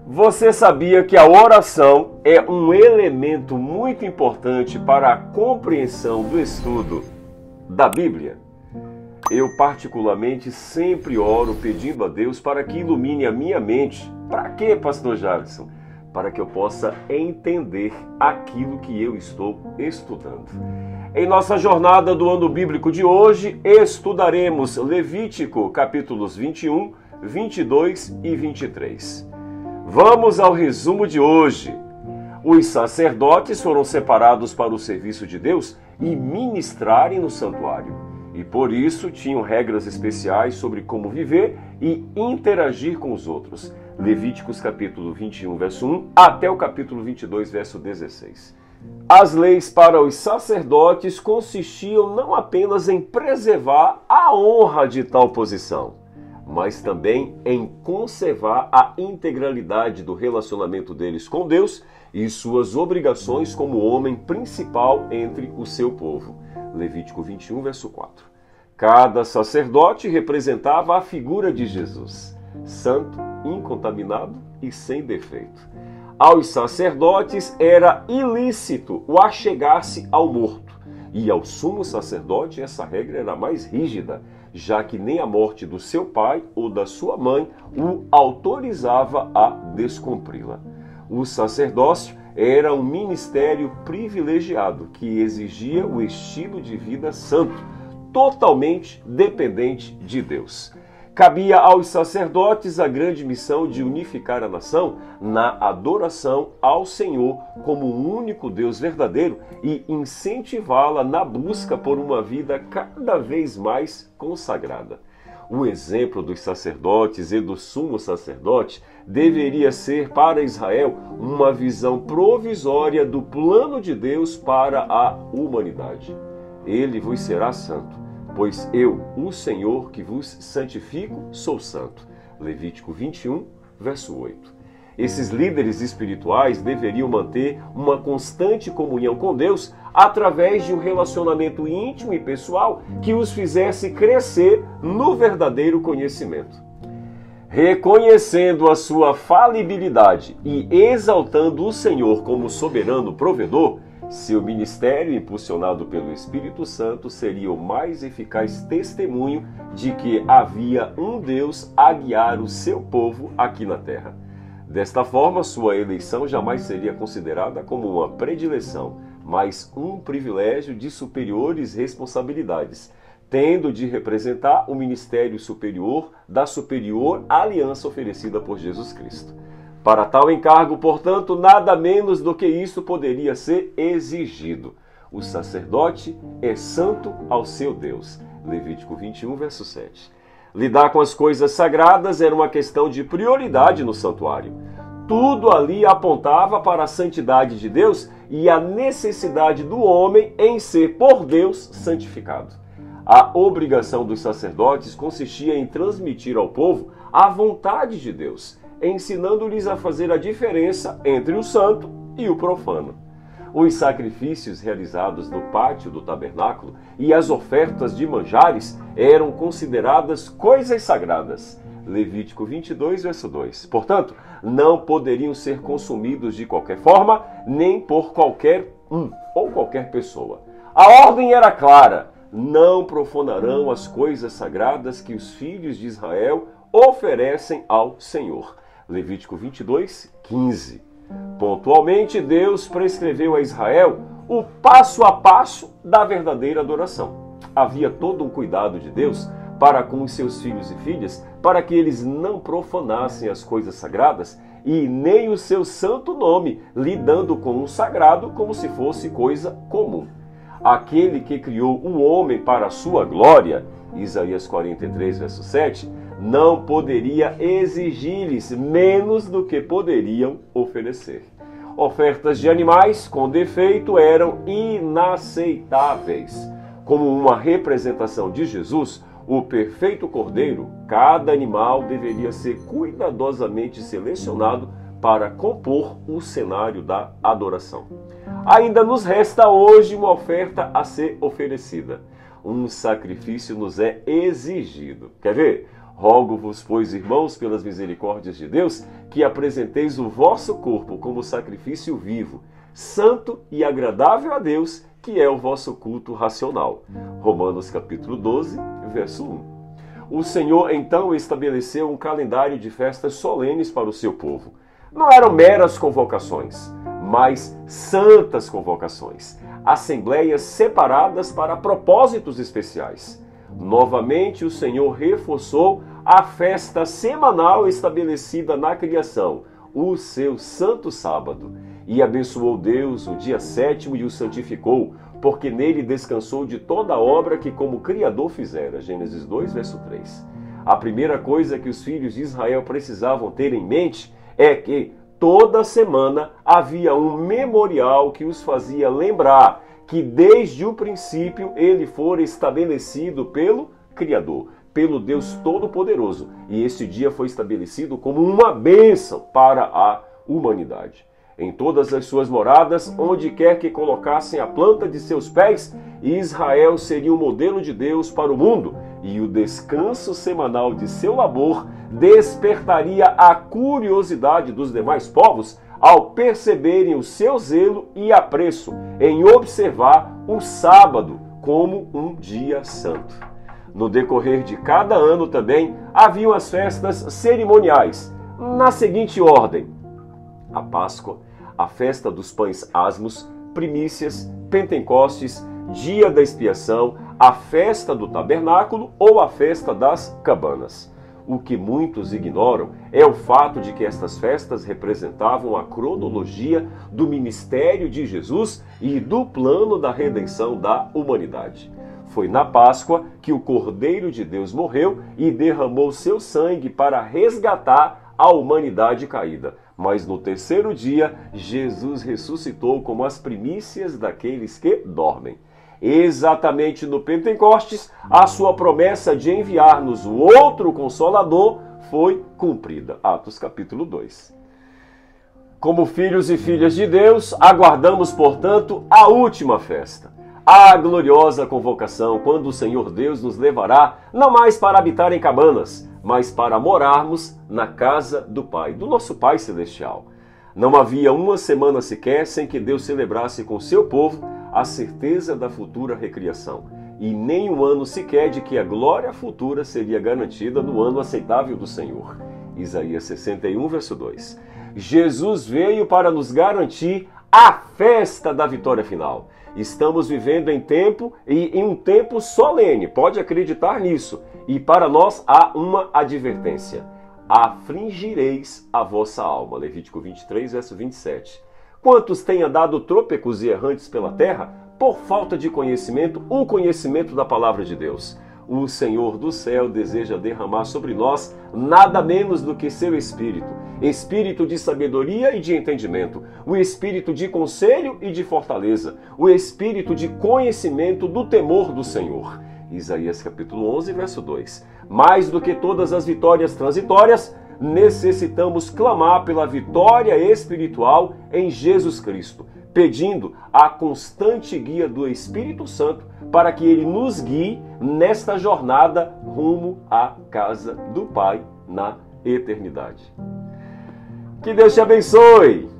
Você sabia que a oração é um elemento muito importante para a compreensão do estudo da Bíblia? Eu particularmente sempre oro pedindo a Deus para que ilumine a minha mente. Para quê, pastor Javison? Para que eu possa entender aquilo que eu estou estudando. Em nossa jornada do ano bíblico de hoje, estudaremos Levítico, capítulos 21, 22 e 23. Vamos ao resumo de hoje. Os sacerdotes foram separados para o serviço de Deus e ministrarem no santuário. E por isso tinham regras especiais sobre como viver e interagir com os outros. Levíticos capítulo 21, verso 1, até o capítulo 22, verso 16. As leis para os sacerdotes consistiam não apenas em preservar a honra de tal posição, mas também em conservar a integralidade do relacionamento deles com Deus e suas obrigações como homem principal entre o seu povo. Levítico 21, verso 4. Cada sacerdote representava a figura de Jesus, santo, incontaminado e sem defeito. Aos sacerdotes era ilícito o achegar-se ao morto, e ao sumo sacerdote essa regra era mais rígida, já que nem a morte do seu pai ou da sua mãe o autorizava a descumpri-la. O sacerdócio era um ministério privilegiado que exigia o estilo de vida santo, totalmente dependente de Deus. Cabia aos sacerdotes a grande missão de unificar a nação na adoração ao Senhor como o único Deus verdadeiro e incentivá-la na busca por uma vida cada vez mais consagrada. O exemplo dos sacerdotes e do sumo sacerdote deveria ser para Israel uma visão provisória do plano de Deus para a humanidade. Ele vos será santo, pois eu, o Senhor, que vos santifico, sou santo. Levítico 21, verso 8. Esses líderes espirituais deveriam manter uma constante comunhão com Deus através de um relacionamento íntimo e pessoal que os fizesse crescer no verdadeiro conhecimento. Reconhecendo a sua falibilidade e exaltando o Senhor como soberano provedor, seu ministério, impulsionado pelo Espírito Santo, seria o mais eficaz testemunho de que havia um Deus a guiar o seu povo aqui na terra. Desta forma, sua eleição jamais seria considerada como uma predileção, mas um privilégio de superiores responsabilidades, tendo de representar o ministério superior da superior aliança oferecida por Jesus Cristo. Para tal encargo, portanto, nada menos do que isso poderia ser exigido. O sacerdote é santo ao seu Deus. Levítico 21, verso 7. Lidar com as coisas sagradas era uma questão de prioridade no santuário. Tudo ali apontava para a santidade de Deus e a necessidade do homem em ser por Deus santificado. A obrigação dos sacerdotes consistia em transmitir ao povo a vontade de Deus, ensinando-lhes a fazer a diferença entre o santo e o profano. Os sacrifícios realizados no pátio do tabernáculo e as ofertas de manjares eram consideradas coisas sagradas. Levítico 22, verso 2. Portanto, não poderiam ser consumidos de qualquer forma, nem por qualquer ou qualquer pessoa. A ordem era clara: não profanarão as coisas sagradas que os filhos de Israel oferecem ao Senhor. Levítico 22, 15. Pontualmente, Deus prescreveu a Israel o passo a passo da verdadeira adoração. Havia todo um cuidado de Deus para com os seus filhos e filhas, para que eles não profanassem as coisas sagradas e nem o seu santo nome, lidando com o sagrado como se fosse coisa comum. Aquele que criou o homem para a sua glória, Isaías 43, verso 7, não poderia exigir-lhes menos do que poderiam oferecer. Ofertas de animais com defeito eram inaceitáveis. Como uma representação de Jesus, o perfeito cordeiro, cada animal deveria ser cuidadosamente selecionado para compor o cenário da adoração. Ainda nos resta hoje uma oferta a ser oferecida. Um sacrifício nos é exigido. Quer ver? Rogo-vos, pois, irmãos, pelas misericórdias de Deus, que apresenteis o vosso corpo como sacrifício vivo, santo e agradável a Deus, que é o vosso culto racional. Romanos capítulo 12, verso 1. O Senhor então estabeleceu um calendário de festas solenes para o seu povo. Não eram meras convocações, mas santas convocações, assembleias separadas para propósitos especiais. Novamente o Senhor reforçou a festa semanal estabelecida na criação, o seu santo sábado. E abençoou Deus o dia sétimo e o santificou, porque nele descansou de toda a obra que como Criador fizera. Gênesis 2, verso 3. A primeira coisa que os filhos de Israel precisavam ter em mente é que toda semana havia um memorial que os fazia lembrar que desde o princípio ele fora estabelecido pelo Criador, pelo Deus Todo-Poderoso. E esse dia foi estabelecido como uma bênção para a humanidade. Em todas as suas moradas, onde quer que colocassem a planta de seus pés, Israel seria um modelo de Deus para o mundo, e o descanso semanal de seu labor despertaria a curiosidade dos demais povos ao perceberem o seu zelo e apreço em observar o sábado como um dia santo. No decorrer de cada ano também haviam as festas cerimoniais, na seguinte ordem: a Páscoa, a festa dos pães asmos, primícias, Pentecostes, dia da expiação, a festa do tabernáculo ou a festa das cabanas. O que muitos ignoram é o fato de que estas festas representavam a cronologia do ministério de Jesus e do plano da redenção da humanidade. Foi na Páscoa que o Cordeiro de Deus morreu e derramou seu sangue para resgatar a humanidade caída. Mas no terceiro dia, Jesus ressuscitou como as primícias daqueles que dormem. Exatamente no Pentecostes, a sua promessa de enviar-nos o outro Consolador foi cumprida. Atos capítulo 2. Como filhos e filhas de Deus, aguardamos, portanto, a última festa, a gloriosa convocação, quando o Senhor Deus nos levará, não mais para habitar em cabanas, mas para morarmos na casa do Pai, do nosso Pai Celestial. Não havia uma semana sequer sem que Deus celebrasse com seu povo a certeza da futura recriação, e nem um ano sequer de que a glória futura seria garantida no ano aceitável do Senhor. Isaías 61, verso 2. Jesus veio para nos garantir a festa da vitória final. Estamos vivendo em um tempo solene, pode acreditar nisso. E para nós há uma advertência: afligireis a vossa alma. Levítico 23, verso 27. Quantos têm andado trôpegos e errantes pela terra, por falta de conhecimento, o conhecimento da palavra de Deus. O Senhor do céu deseja derramar sobre nós nada menos do que seu Espírito, Espírito de sabedoria e de entendimento, o Espírito de conselho e de fortaleza, o Espírito de conhecimento do temor do Senhor. Isaías capítulo 11, verso 2. Mais do que todas as vitórias transitórias, necessitamos clamar pela vitória espiritual em Jesus Cristo, pedindo a constante guia do Espírito Santo para que ele nos guie nesta jornada rumo à casa do Pai na eternidade. Que Deus te abençoe!